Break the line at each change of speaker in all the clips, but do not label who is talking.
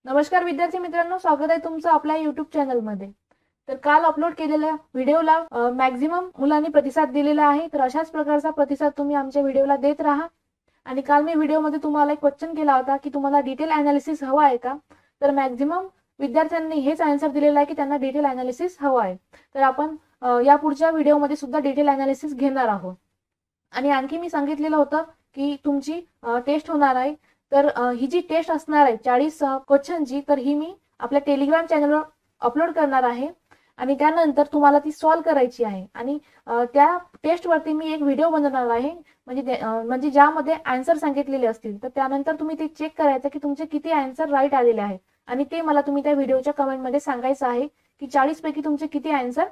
नमस्कार विद्यार्थी मित्रांनो, स्वागत आहे तुमचं आपल्या YouTube चॅनलमध्ये। तर काल अपलोड केलेल्या व्हिडिओला मॅक्झिमम मुलांनी प्रतिसाद दिलेला आहे। तर अशाच प्रकारचा प्रतिसाद तुम्ही आमच्या व्हिडिओला देत राहा। आणि काल मी व्हिडिओमध्ये तुम्हाला एक क्वेश्चन केला होता की तुम्हाला डिटेल एनालिसिस हवा आहे का? तर मॅक्झिमम विद्यार्थ्यांनी हेच आन्सर दिलेला आहे की त्यांना डिटेल एनालिसिस हवा आहे। तर आपण या पुढच्या व्हिडिओमध्ये सुद्धा डिटेल एनालिसिस घेणार आहोत। आणि आणखी मी सांगितलेलं होतं की तुमची टेस्ट होणार आहे। तर ही जी टेस्ट असणार आहे 40 क्वेश्चनची, तर ही मी आपल्या टेलिग्राम चॅनलवर अपलोड करणार आहे। आणि त्यानंतर तुम्हाला ती सॉल्व करायची आहे। आणि त्या टेस्ट वरती मी एक व्हिडिओ बनवणार आहे, म्हणजे ज्यामध्ये आन्सर सांगितलेले असतील। तर त्यानंतर तुम्ही ते चेक करायचं की तुमचे किती आन्सर राईट आलेले आहेत। आणि ते मला तुम्ही त्या व्हिडिओच्या कमेंटमध्ये सांगायचं आहे की 40 पैकी तुमचे किती आन्सर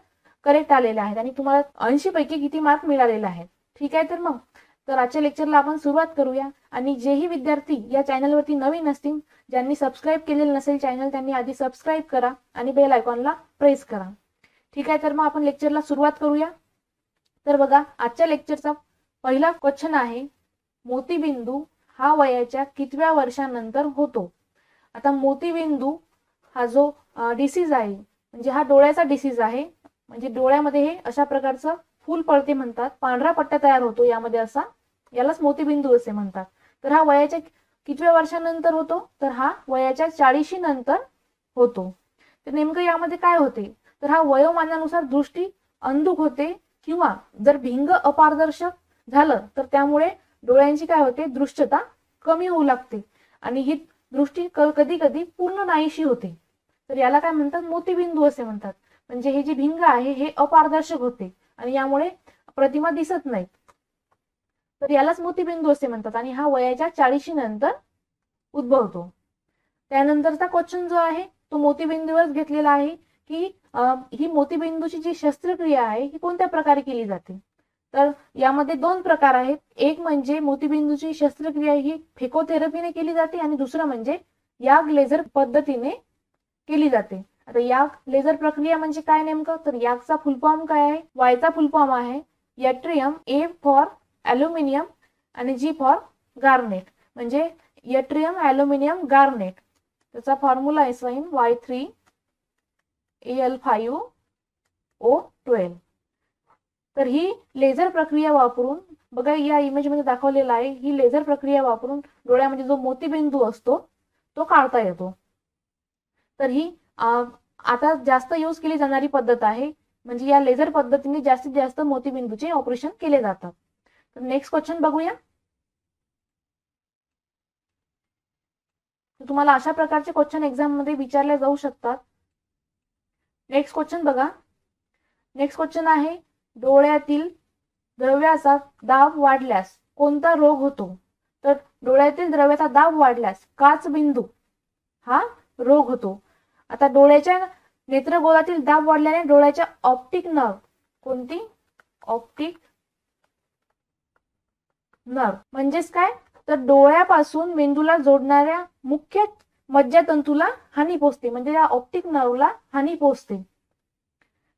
करेक्ट आलेले आहेत आणि तुम्हाला 80 पैकी किती मार्क मिळालेले आहेत। ठीक आहे, तर आजच्या लेक्चरला आपण सुरुवात करूया। आणि जेही विद्यार्थी या चॅनलवरती नवीन असतील, ज्यांनी सबस्क्राइब केलेलं नसेल चॅनल, त्यांनी आधी सबस्क्राइब करा आणि बेल आयकॉनला प्रेस करा। ठीक आहे, तर मग आपण लेक्चरला सुरुवात करूया। तर बघा, आजच्या लेक्चरचा पहिला क्वेश्चन आहे, मोतीबिंदू हा वयाच्या कितव्या वर्षानंतर होतो? आता मोतीबिंदू हा जो डिसीज आहे, म्हणजे हा डोळ्याचा डिसीज आहे। म्हणजे डोळ्यामध्ये हे अशा प्रकारचं फूल पडते म्हणतात, पांढरा पट्टा तयार होतो यामध्ये असा, यालाच मोतीबिंदू असे म्हणतात। तर हा वयाच्या कितव्या वर्षानंतर होतो? तर हा वयाच्या 40 नंतर होतो। तर नेमकं यामध्ये काय होते? तर हा वयोमानानुसार दृष्टी अंधुक होते, किंवा जर भिंग अपारदर्शक झालं तर त्यामुळे डोळ्यांची काय होते, दृश्यता कमी होऊ लागते आणि ही दृष्टी कधी कधी पूर्ण नाहीशी होते। तर याला काय म्हणतात? मोतीबिंदू असे म्हणतात। म्हणजे हे जी भिंग आहे हे अपारदर्शक होते आणि यामुळे प्रतिमा दिसत नाहीत। तर यालाच मोतीबिंदू असे म्हणतात आणि हा वयाच्या 40 नंतर उद्भवतो। त्यानंतरचा क्वेश्चन जो आहे तो मोतीबिंदूवर घेतलेला आहे की ही मोतीबिंदूची जी शस्त्रक्रिया आहे ही कोणत्या प्रकारे केली जाते? तर यामध्ये दोन प्रकार आहेत। एक म्हणजे मोतीबिंदूची शस्त्रक्रिया ही फेकोथेरपीने केली जाते आणि दुसरं म्हणजे याग लेझर पद्धतीने केली जाते। आता याग लेझर प्रक्रिया म्हणजे काय नेमकं? तर यागचा फुल फॉर्म काय आहे? वायचा फुल फॉर्म आहे यट्रियम, ए फॉर ॲल्युमिनियम आणि जी फॉर गार्नेट, म्हणजे यट्रियम ॲल्युमिनियम गार्नेट। त्याचा फॉर्म्युला आहे स्वाइन Y3Al5O12। तर ही लेझर प्रक्रिया वापरून, बघा या इमेज मध्ये दाखवलेला आहे, ही लेझर प्रक्रिया वापरून डोळ्यामध्ये जो मोतीबिंदू असतो तो काढता येतो। तर ही आता जास्त यूज केली जाणारी पद्धत आहे, म्हणजे या लेझर पद्धतीने जास्तीत जास्त मोतीबिंदूचे ऑपरेशन केले जातात। तर नेक्स्ट क्वेश्चन बघूया। तुम्हाला अशा प्रकारचे क्वेश्चन एक्झाम मध्ये विचारले जाऊ शकतात। नेक्स्ट क्वेश्चन बघा। नेक्स्ट क्वेश्चन आहे, डोळ्यातील द्रव्याचा दाब वाढल्यास कोणता रोग होतो? तर डोळ्यातील द्रव्याचा दाब वाढल्यास काचबिंदू हा रोग होतो। आता डोळ्याच्या नेत्रगोलातील दाब वाढल्याने डोळ्याच्या ऑप्टिक नर्व, कोणती? ऑप्टिक नर्व म्हणजेच काय? तर डोळ्यापासून मेंदूला जोडणाऱ्या मुख्य मज्जातंतूला हानी पोहोचते, म्हणजे या ऑप्टिक नर्वला हानी पोहोचते।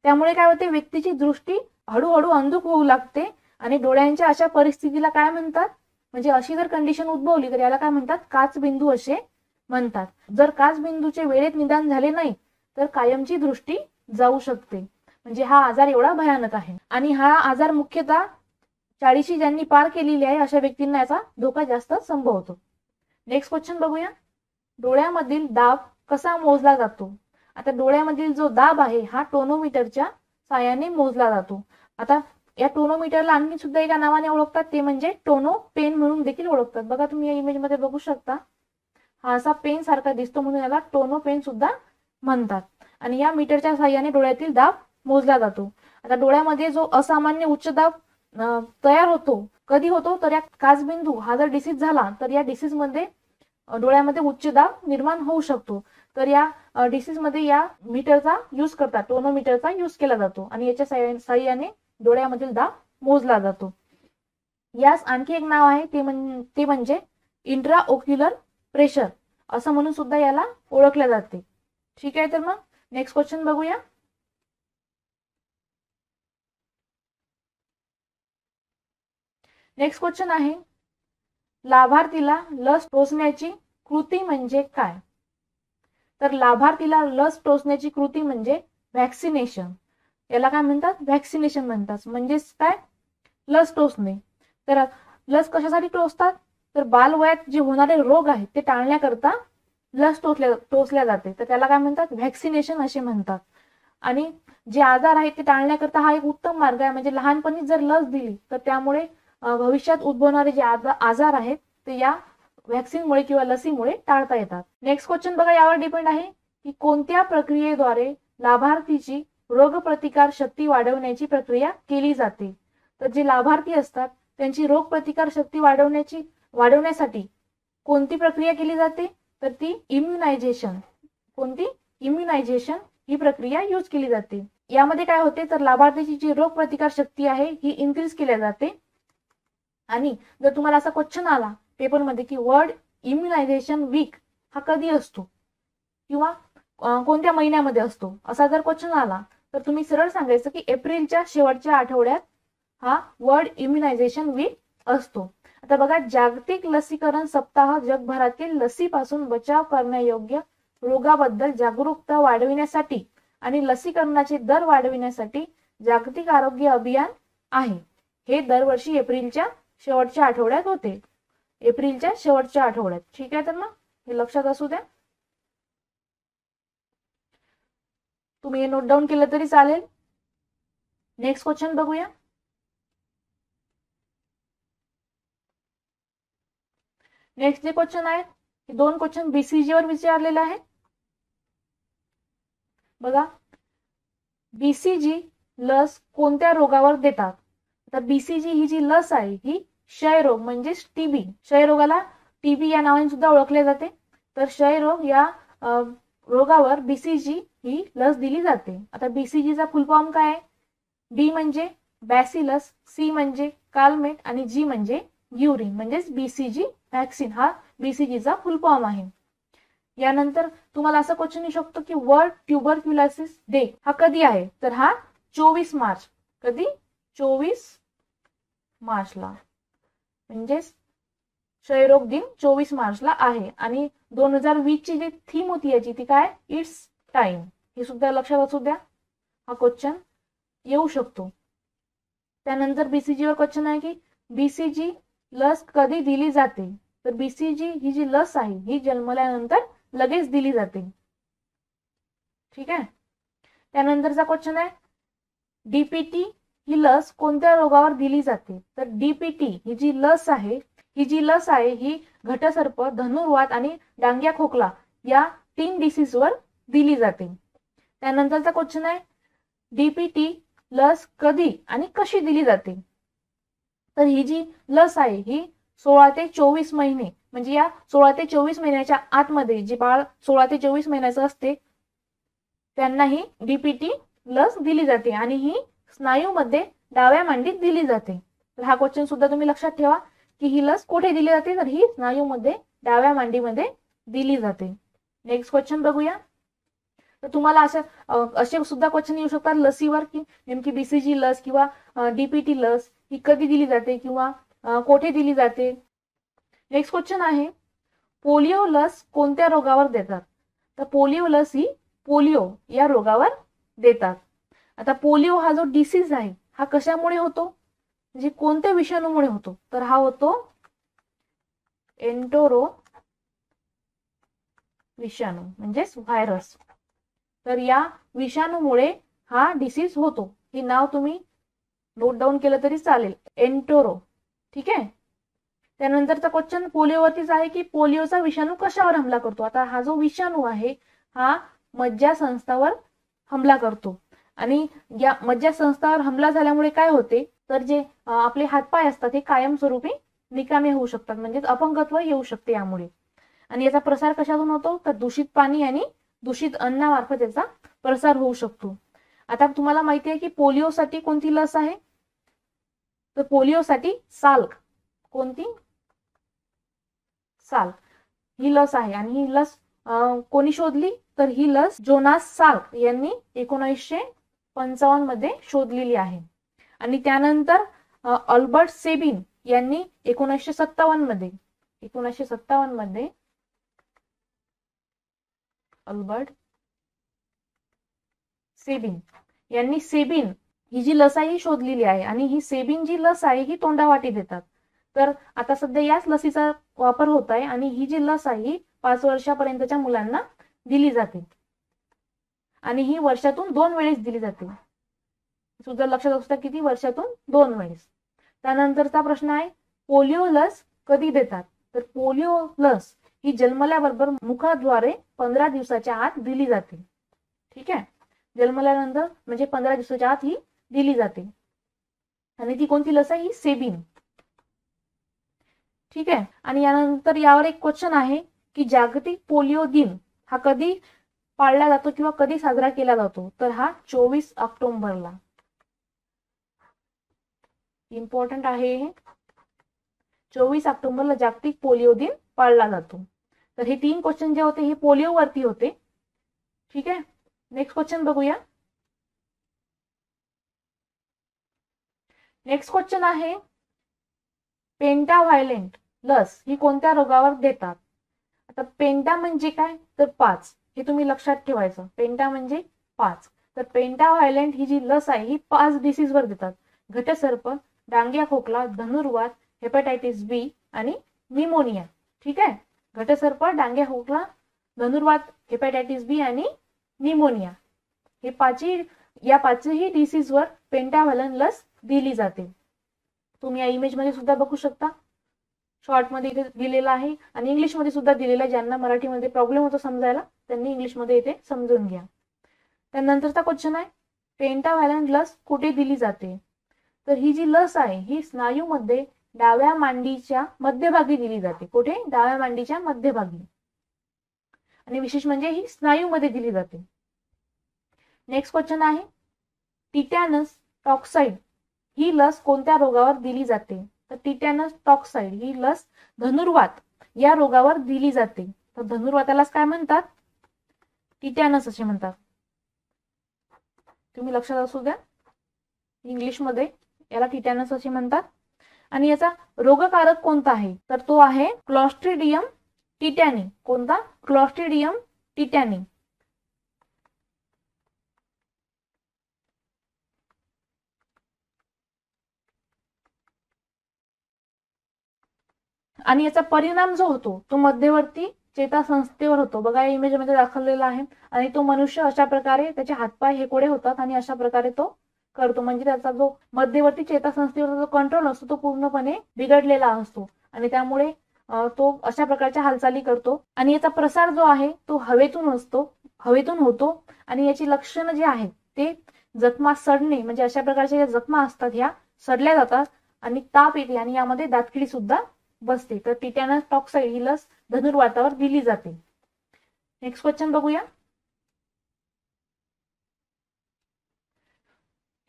त्यामुळे काय होते? व्यक्तीची दृष्टी हळूहळू अंधुक होऊ लागते आणि डोळ्यांच्या अशा परिस्थितीला काय म्हणतात? म्हणजे अशी जर कंडिशन उद्भवली तर याला काय म्हणतात? काचबिंदू असे म्हणतात। जर काचबिंदूचे वेळेत निदान झाले नाही तर कायमची दृष्टी जाऊ शकते। म्हणजे हा आजार एवढा भयानक आहे आणि हा आजार मुख्यतः 40 ज्यांनी पार केलेली आहे अशा व्यक्तींना याचा धोका जास्त संभवतो। नेक्स्ट क्वेश्चन बघूया। डोळ्यामधील दाब कसा मोजला जातो? आता डोळ्यामधील जो दाब आहे हा टोनोमीटरच्या साहाय्याने मोजला जातो। आता या टोनोमीटरला आणखी सुद्धा एका नावाने ओळखतात, ते म्हणजे टोनो पेन म्हणून देखील ओळखतात। बघा तुम्ही या इमेज मध्ये बघू शकता, हा असा पेन सारखा दिसतो म्हणून याला टोनो पेन सुद्धा म्हणतात। आणि या मीटरच्या साहाय्याने डोळ्यातील दाब मोजला जातो। आता डोळ्यामध्ये जो असामान्य उच्च दाब तयार होतो, कधी होतो? तर या काचबिंदू हा जर डिसीज झाला तर या डिसीज मध्ये डोळ्यामध्ये उच्च दाब निर्माण होऊ शकतो। तर या डिसीज मध्ये या मीटरचा यूज करतात, टोनोमीटरचा यूज केला जातो आणि याच्या साहाय्याने डोळ्यामधील दाब मोजला जातो। यास आणखी एक नाव आहे, ते म्हणजे इंट्राओक्युलर प्रेशर असं म्हणून सुद्धा याला ओळखले जाते। ठीक आहे, तर मग नेक्स्ट क्वेश्चन बघूया। नेक्स्ट क्वेश्चन आहे, लाभार्थीला लस टोचण्याची कृती म्हणजे काय? तर लाभार्थीला लस टोचण्याची कृती म्हणजे व्हॅक्सिनेशन. याला काय म्हणतात? व्हॅक्सिनेशन म्हणतात. म्हणजेच काय? लस टोचणे. तर लस कशासाठी टोचतात? तर बालवयात जे होणारे रोग आहेत ते टाळण्याकरता लस टोचल्या जाते. तर त्याला काय म्हणतात? व्हॅक्सिनेशन असे म्हणतात. आणि जे आजार आहेत ते टाळण्याकरता हा एक उत्तम मार्ग आहे. म्हणजे लहानपणी जर लस दिली तर त्यामुळे भविष्यात उद्भवणारे जे आजार आहेत ते या व्हॅक्सिनमुळे किंवा लसीमुळे टाळता येतात. नेक्स्ट क्वेश्चन बघा, यावर डिपेंड आहे की कोणत्या प्रक्रियेद्वारे लाभार्थीची रोगप्रतिकार शक्ती वाढवण्याची प्रक्रिया केली जाते. तर जे लाभार्थी असतात त्यांची रोगप्रतिकार शक्ती वाढवण्यासाठी कोणती प्रक्रिया केली जाते? तर ती इम्युनायझेशन. कोणती? इम्युनायझेशन ही प्रक्रिया यूज केली जाते. यामध्ये काय होते? तर लाभार्थीची जी रोगप्रतिकार शक्ती आहे ही इन्क्रीज केली जाते. आणि जर तुम्हाला असा क्वेश्चन आला पेपरमध्ये की वर्ल्ड इम्युनायझेशन वीक हा कधी असतो किंवा कोणत्या महिन्यामध्ये असतो, असा जर क्वेश्चन आला तर तुम्ही सरळ सांगायचं की एप्रिलच्या शेवटच्या आठवड्यात हा वर्ल्ड इम्युनायझेशन वीक असतो. आता बघा, जागतिक लसीकरण सप्ताह जगभरातील लसीपासून बचाव करण्यायोग्य रोगाबद्दल जागरूकता वाढविण्यासाठी आणि लसीकरणाचे दर वाढविण्यासाठी जागतिक आरोग्य अभियान आहे. हे दरवर्षी एप्रिलच्या शेवटच्या आठवड्यात होते. एप्रिलच्या शेवटच्या आठवड्यात. ठीक आहे, तर मग हे लक्षात असू द्या. तुम्ही हे नोट डाऊन केलं तरी चालेल. नेक्स्ट क्वेश्चन बघूया. नेक्स्ट जे क्वेश्चन आहे, दोन क्वेश्चन बीसीजी वर विचारलेले आहे. बघा, बीसीजी लस कोणत्या रोगावर देतात? तर बीसीजी ही जी लस आहे ही क्षयरोग म्हणजेच टीबी, क्षयरोगाला टीबी या नावाने सुद्धा ओळखले जाते. तर क्षयरोग या रोगावर बीसीजी ही लस दिली जाते. आता बीसीजीचा फुल फॉर्म काय आहे? बी म्हणजे बॅसिलस, सी म्हणजे कालमेट आणि जी म्हणजे युरिन, म्हणजेच बीसीजी व्हॅक्सिन हा बीसीजीचा फुल फॉर्म आहे. यानंतर तुम्हाला असा क्वेश्चन येऊ शकतो की वर्ल्ड ट्युबरक्युलोसिस डे हा कधी आहे? तर हा 24 मार्च. कधी? 24 मार्चला. म्हणजेच क्षयरोग दिन 24 मार्चला आहे. आणि 2020 ची जी थीम होती याची ती काय? It's time. हे सुद्धा लक्षात असू द्या, हा क्वेश्चन येऊ शकतो. त्यानंतर बीसीजी वर क्वेश्चन आहे की बीसीजी लस कधी दिली जाते? तर बीसीजी ही जी लस आहे ही जन्मल्यानंतर लगेच दिली जाते. ठीक आहे. त्यानंतरचा क्वेश्चन आहे डीपीटी ही लस कोणत्या रोगावर दिली जाते? तर डीपीटी ही जी लस आहे ही घटसर्प, धनुर्वात आणि डांग्या खोकला या 3 डिसीज वर दिली जाते. त्यानंतरचा क्वेश्चन आहे डीपीटी लस कधी आणि कशी दिली जाते? तर ही जी लस आहे ही 16 ते 24 महिने, म्हणजे या 16 ते 24 महिन्याच्या आतमध्ये जे बाळ 16 ते 24 महिन्याचं असते त्यांना ही डीपीटी लस दिली जाते आणि ही स्नायूमध्ये डाव्या मांडीत दिली जाते. तर हा क्वेश्चन सुद्धा तुम्ही लक्षात ठेवा की ही लस कुठे दिली जाते? तर ही स्नायूमध्ये डाव्या मांडीमध्ये दिली जाते. नेक्स्ट क्वेश्चन बघूया. तर तुम्हाला असे सुद्धा क्वेश्चन येऊ शकतात लसीवर की नेमकी बीसीजी लस किंवा डीपीटी लस ही कधी दिली जाते किंवा कोठे दिली जाते. नेक्स्ट क्वेश्चन आहे पोलिओ लस कोणत्या रोगावर देतात? तर पोलिओ लस ही पोलिओ या रोगावर देतात. आता पोलिओ हा जो डिसीज आहे हा कशामुळे होतो? म्हणजे कोणत्या विषाणूमुळे होतो? तर हा होतो एन्टेरो विषाणू म्हणजेच व्हायरस. तर या विषाणूमुळे हा डिसीज होतो. हे नाव तुम्ही नोट डाऊन केलं तरी चालेल, एन्टेरो. ठीक आहे. त्यानंतरचा क्वेश्चन पोलिओवरतीच आहे की पोलिओचा विषाणू कशावर हमला करतो? आता हा जो विषाणू आहे हा मज्जासंस्थावर हमला करतो आणि या मज्जासंस्थावर हमला झाल्यामुळे काय होते? तर जे आपले हातपाय असतात हे कायमस्वरूपी निकामी होऊ शकतात, म्हणजेच अपंगत्व येऊ शकते यामुळे. आणि याचा प्रसार कशातून होतो? तर दूषित पाणी आणि दूषित अन्नामार्फत याचा प्रसार होऊ शकतो. आता तुम्हाला माहिती आहे की पोलिओसाठी कोणती लस आहे? तर पोलिओसाठी साल्क. कोणती? साल्क ही लस आहे. आणि ही लस कोणी शोधली? तर ही लस जोनास साल्क यांनी 1955 मध्ये शोधलेली आहे. आणि त्यानंतर अल्बर्ट सेबिन यांनी 1957 मध्ये अल्बर्ट सेबिन यांनी सेबिन ही जी लस आहे ही शोधलेली आहे आणि ही सेबिन जी लस आहे ही तोंडावाटी देतात. तर आता सध्या याच लसीचा वापर होत आहे आणि ही जी लस आहे ही 5 वर्षापर्यंतच्या मुलांना दिली जाते आणि ही वर्षातून 2 वेळेस दिली जाते. सुद्धा लक्षात असतं किती, वर्षातून 2 वेळेस. त्यानंतरचा प्रश्न आहे पोलिओ लस कधी देतात. तर पोलिओ लस ही जन्मल्याबरोबर मुखाद्वारे 15 दिवसाच्या आत दिली जाते. ठीक आहे, जन्मल्यानंतर म्हणजे 15 दिवसाच्या आत ही दिली जाते आणि ती कोणती लस आहे, ही सेबिन. ठीक आहे, आणि यानंतर यावर एक क्वेश्चन आहे की जागतिक पोलिओ दिन हा कधी पाळला जातो किंवा कधी साजरा केला जातो. तर हा 24 ऑक्टोबरला. इम्पॉर्टंट आहे हे. 24 ऑक्टोबरला जागतिक पोलिओ दिन पाळला जातो. तर हे 3 क्वेश्चन जे होते हे पोलिओ वरती होते. ठीक आहे, नेक्स्ट क्वेश्चन बघूया. नेक्स्ट क्वेश्चन आहे पेंटाव्हायलेंट लस ही कोणत्या रोगावर देतात. आता पेंटा म्हणजे काय, तर 5. हे तुम्ही लक्षात ठेवायचं. पेंटा म्हणजे 5. तर पेंटाव्हायलेंट ही जी लस आहे ही 5 डिसीज वर देतात. घटसर्प, डांगिया खोकला, धनुर्वात, हेपॅटायटिस बी आणि निमोनिया. ठीक आहे, घटसर्प, डांगिया खोकला, धनुर्वात, हेपॅटायटिस बी आणि निमोनिया हे या पाचही डिसीज वर पेंटाव्हायलेंट लस दिली जाते. तुम्ही या इमेज मध्ये सुद्धा बघू शकता. शॉर्ट मध्ये इथे दिलेला आहे आणि इंग्लिश मध्ये सुद्धा दिलेला आहे. ज्यांना मराठीमध्ये प्रॉब्लेम होतो समजायला त्यांनी इंग्लिश मध्ये इथे समजून घ्या. त्यानंतरचा क्वेश्चन आहे पेंटाव्हायलेंट लस कुठे दिली जाते. तर ही जी लस आहे ही स्नायूमध्ये डाव्या मांडीच्या मध्यभागी दिली जाते. कुठे, डाव्या मांडीच्या मध्यभागी. आणि विशेष म्हणजे ही स्नायूमध्ये दिली जाते. नेक्स्ट क्वेश्चन आहे टिटॅनस टॉक्साइड ही लस कोणत्या रोगावर दिली जाते. तर टिटॅनस टॉक्साइड ही लस धनुर्वात या रोगावर दिली जाते. तर धनुर्वातालाच काय म्हणतात, टिटॅनस असे म्हणतात. तुम्ही लक्षात असू द्या, इंग्लिश मध्ये याला टिटॅनस असे म्हणतात. आणि याचा रोगकारक कोणता आहे, तर तो आहे क्लॉस्ट्रिडियम टिटॅनी. कोणता, क्लॉस्ट्रिडियम टिटॅनी. आणि याचा परिणाम जो होतो तो मध्यवर्ती चेतासंस्थेवर होतो. बघा या इमेज मध्ये दाखवलेला आहे. आणि तो मनुष्य अशा प्रकारे त्याचे हातपाय हे कोडे होतात आणि अशा प्रकारे तो करतो. म्हणजे त्याचा जो मध्यवर्ती चेतासंस्थेवर जो कंट्रोल असतो तो पूर्णपणे बिघडलेला असतो आणि त्यामुळे तो अशा प्रकारच्या हालचाली करतो. आणि याचा प्रसार जो आहे तो हवेतून होतो. आणि याची लक्षणं जी आहेत ते जखमा सडणे, म्हणजे अशा प्रकारच्या ज्या जखमा असतात ह्या सडल्या जातात आणि ताप येते आणि यामध्ये दातखिळी सुद्धा बसते. तर टिटॅनस टॉक्साइड ही लस धनुर्वातावर दिली जाते. नेक्स्ट क्वेश्चन बघूया.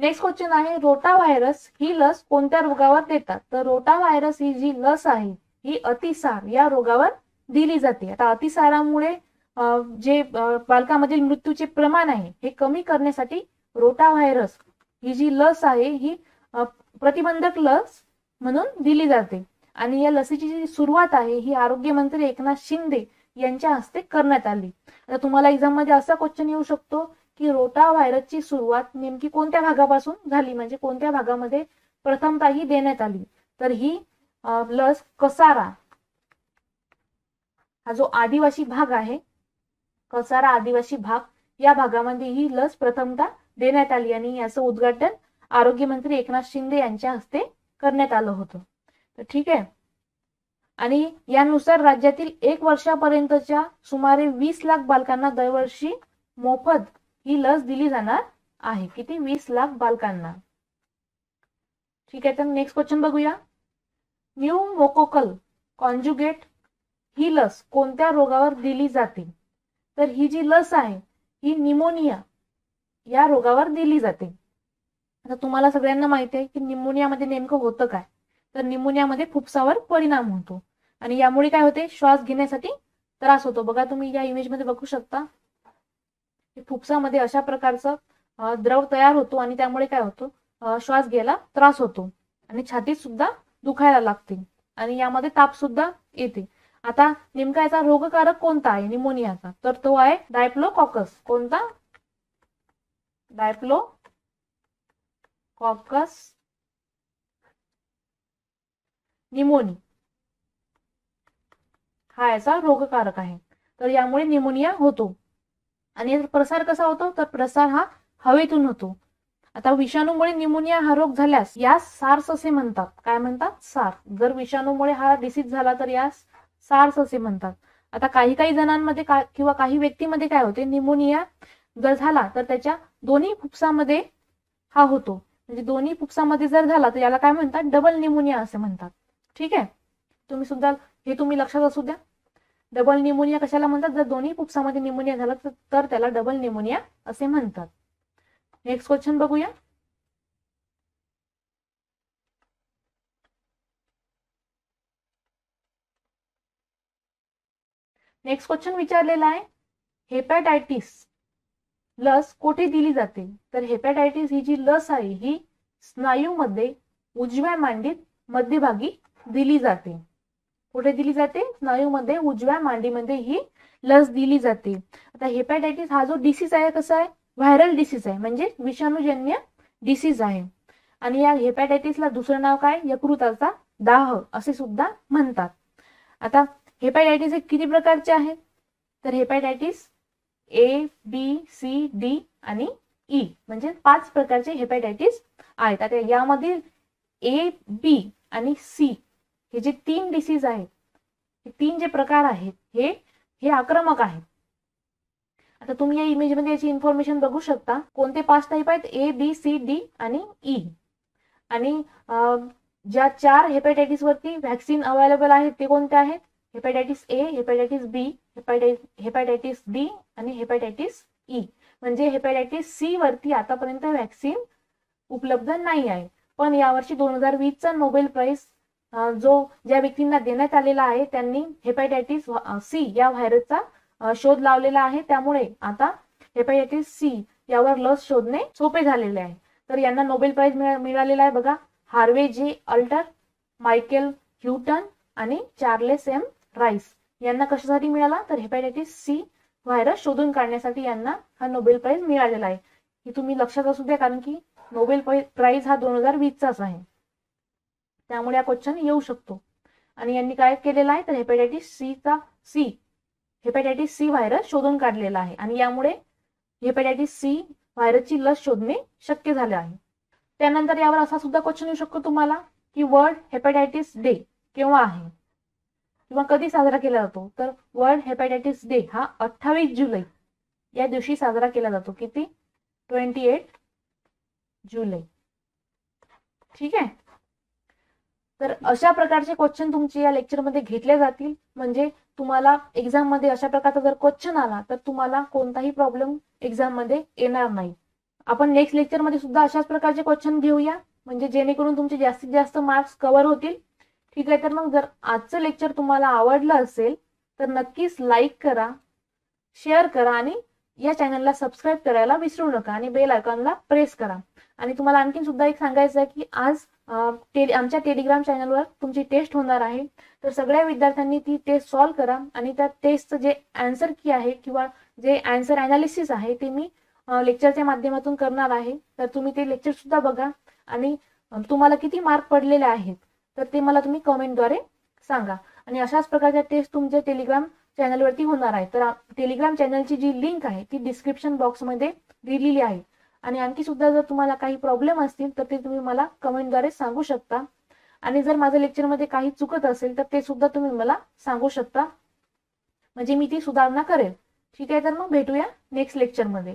नेक्स्ट क्वेश्चन आहे रोटा व्हायरस ही लस कोणत्या रोगावर देतात. तर रोटा व्हायरस ही जी लस आहे ही अतिसार या रोगावर दिली जाते. आता अतिसारामुळे जे बालकामधील मृत्यूचे प्रमाण आहे हे कमी करण्यासाठी रोटा व्हायरस ही जी लस आहे ही प्रतिबंधक लस म्हणून दिली जाते. आणि या लसीची जी सुरुवात आहे ही आरोग्यमंत्री एकनाथ शिंदे यांच्या हस्ते करण्यात आली. आता तुम्हाला एक्झाम मध्ये असा क्वेश्चन येऊ शकतो की रोटा व्हायरसची सुरुवात नेमकी कोणत्या भागापासून झाली, म्हणजे कोणत्या भागामध्ये प्रथमतः ही देण्यात आली. तर ही लस कसारा हा जो आदिवासी भाग आहे, कसारा आदिवासी भाग, या भागामध्ये ही लस प्रथमतः देण्यात आली आणि याचं उद्घाटन आरोग्यमंत्री एकनाथ शिंदे यांच्या हस्ते करण्यात आलं होतं. तर ठीक आहे. आणि यानुसार राज्यातील 1 वर्षापर्यंतच्या सुमारे 20 लाख बालकांना दरवर्षी मोफत ही लस दिली जाणार आहे. किती, 20 लाख बालकांना. ठीक आहे, तर नेक्स्ट क्वेश्चन बघूया. न्यूमोकोकल कॉन्जुगेट ही लस कोणत्या रोगावर दिली जाते. तर ही जी लस आहे ही निमोनिया या रोगावर दिली जाते. आता तुम्हाला सगळ्यांना माहिती आहे की निमोनियामध्ये नेमकं होतं काय. तर निमोनियामध्ये फुफ्सावर परिणाम होतो आणि यामुळे काय होते, श्वास घेण्यासाठी त्रास होतो. बघा तुम्ही या इमेज मध्ये बघू शकता फुफ्सामध्ये अशा प्रकारचं द्रव तयार होतो आणि त्यामुळे काय होतं, श्वास घ्यायला त्रास होतो आणि छातीत सुद्धा दुखायला लागते आणि यामध्ये ताप सुद्धा येते. आता नेमका याचा रोगकारक कोणता आहे निमोनियाचा, तर तो आहे डायप्लोकॉकस. कोणता? डायप्लोकॉकस निमोनी हा याचा रोगकारक आहे. तर यामुळे निमोनिया होतो. आणि प्रसार कसा होतो, तर प्रसार हा हवेतून होतो. आता विषाणूमुळे निमोनिया हा रोग झाल्यास यास सार्स असे म्हणतात. काय म्हणतात? सार्स. जर विषाणूमुळे हा डिसीज झाला तर यास सार्स असे म्हणतात. आता काही काही जणांमध्ये किंवा काही व्यक्तीमध्ये काय होते, निमोनिया जर झाला तर त्याच्या दोन्ही फुफ्सामध्ये हा होतो. म्हणजे दोन्ही फुफ्सामध्ये जर झाला तर याला काय म्हणतात, डबल निमोनिया असे म्हणतात. ठीक आहे, तुम्ही सुद्धा हे तुम्ही लक्षात असू द्या. डबल निमोनिया कशाला म्हणतात, जर दोन्ही फुफ्सामध्ये निमोनिया झाला तर त्याला डबल निमोनिया असे म्हणतात. नेक्स्ट क्वेश्चन बघूया. नेक्स्ट क्वेश्चन विचारलेला आहे, हेपॅटायटिस लस कोठे दिली जाते? तर हेपॅटायटिस ही जी लस आहे ही स्नायूमध्ये उजव्या मांडीत मध्यभागी दिली जाते. कुठे दिली जाते? स्नायूमध्ये उजव्या मांडीमध्ये ही लस दिली जाते. आता हेपॅटायटिस हा जो डिसीज आहे कसा आहे, व्हायरल डिसीज आहे, म्हणजे विषाणूजन्य डिसीज आहे. आणि या हेपॅटायटिसला दुसरं नाव काय, यकृताचा दाह असे सुद्धा म्हणतात. आता हेपॅटायटिस हे किती प्रकारचे आहेत, तर हेपॅटायटिस ए, बी, सी, डी आणि ई म्हणजे 5 प्रकारचे हेपॅटायटिस आहेत. आता यामधील ए, बी आणि सी हे जे 3 डिसीज आहेत, हे 3 जे प्रकार आहेत हे आक्रमक आहेत. आता तुम्ही या इमेज मध्ये याची इन्फॉर्मेशन बघू शकता. कोणते 5 टाईप आहेत, ए, बी, सी, डी आणि ई. आणि ज्या 4 हेपॅटायटिस वरती व्हॅक्सिन अवेलेबल आहेत ते कोणते आहेत, हेपॅटायटिस ए, हेपॅटायटिस बी, हेपॅटायटिस डी आणि हेपॅटायटिस ई. म्हणजे हेपॅटायटिस सी वरती आतापर्यंत व्हॅक्सिन उपलब्ध नाही आहे. पण यावर्षी 2020 चा नोबेल प्राइज ज्या व्यक्तींना देण्यात आलेला आहे त्यांनी हेपॅटायटिस सी या व्हायरसचा शोध लावलेला आहे. त्यामुळे आता हेपॅटायटिस सी यावर लस शोधणे सोपे झालेले आहे. तर यांना नोबेल प्राइज मिळालेला आहे बघा. हार्वे जे अल्टर, मायकेल ह्युटन आणि चार्लेस एम राईस यांना कशासाठी मिळाला, तर हेपॅटायटिस सी व्हायरस शोधून काढण्यासाठी यांना हा नोबेल प्राइज मिळालेला आहे. हे तुम्ही लक्षात असू द्या, कारण की नोबेल प्राइज हा 2020 चाच आहे. त्यामुळे हा क्वेश्चन येऊ शकतो. आणि यांनी काय केलेलं आहे, तर हेपॅटायटिस सी व्हायरस शोधून काढलेला आहे. आणि यामुळे हेपॅटायटिस सी व्हायरसची लस शोधणे शक्य झाले आहे. त्यानंतर यावर असा सुद्धा क्वेश्चन येऊ शकतो तुम्हाला, की वर्ल्ड हेपॅटायटिस डे केव्हा आहे किंवा कधी साजरा केला जातो, तर वर्ल्ड हेपॅटायटिस डे हा 28 जुलै या दिवशी साजरा केला जातो. किती? 28 जुलै. ठीक आहे. तर अशा प्रकारचे क्वेश्चन तुमचे या लेक्चरमध्ये घेतले जातील. म्हणजे तुम्हाला एक्झाम मध्ये अशा प्रकारचा जर क्वेश्चन आला तर तुम्हाला कोणताही प्रॉब्लेम एक्झाम मध्ये येणार नाही. आपण नेक्स्ट लेक्चर मध्ये सुद्धा अशाच प्रकारचे क्वेश्चन घेऊया, म्हणजे जेणेकरून तुमचे जास्तीत जास्त मार्क्स कव्हर होतील. ठीक आहे. तर मग जर आजचं लेक्चर तुम्हाला आवडलं असेल तर नक्कीच लाईक करा, शेअर करा आणि या चॅनलला सबस्क्राईब करायला विसरू नका आणि बेल आयकॉनला प्रेस करा. आणि तुम्हाला आणखी सुद्धा एक सांगायचं आहे की आज आमच्या टेलिग्राम चॅनलवर तुमची टेस्ट होणार आहे. तर सगळ्या विद्यार्थ्यांनी ती टेस्ट सॉल्व्ह करा आणि त्या टेस्टचं जे आन्सर की आहे किंवा जे आन्सर अनालिसिस आहे ते मी लेक्चरच्या माध्यमातून करणार आहे. तर तुम्ही ते लेक्चर सुद्धा बघा आणि तुम्हाला किती मार्क पडलेले आहेत तर ते मला तुम्ही कमेंटद्वारे सांगा. आणि अशाच प्रकारच्या टेस्ट तुमच्या टेलिग्राम चॅनलवरती होणार आहे. तर टेलिग्राम चॅनलची जी लिंक आहे ती डिस्क्रिप्शन बॉक्समध्ये दिलेली आहे. आणि आणखी सुद्धा जर तुम्हाला काही प्रॉब्लेम असतील तर ते तुम्ही मला कमेंटद्वारे सांगू शकता. आणि जर माझ्या लेक्चरमध्ये काही चुकत असेल तर ते सुद्धा तुम्ही मला सांगू शकता, म्हणजे मी ती सुधारणा करेल. ठीक आहे. तर मग भेटूया नेक्स्ट लेक्चरमध्ये.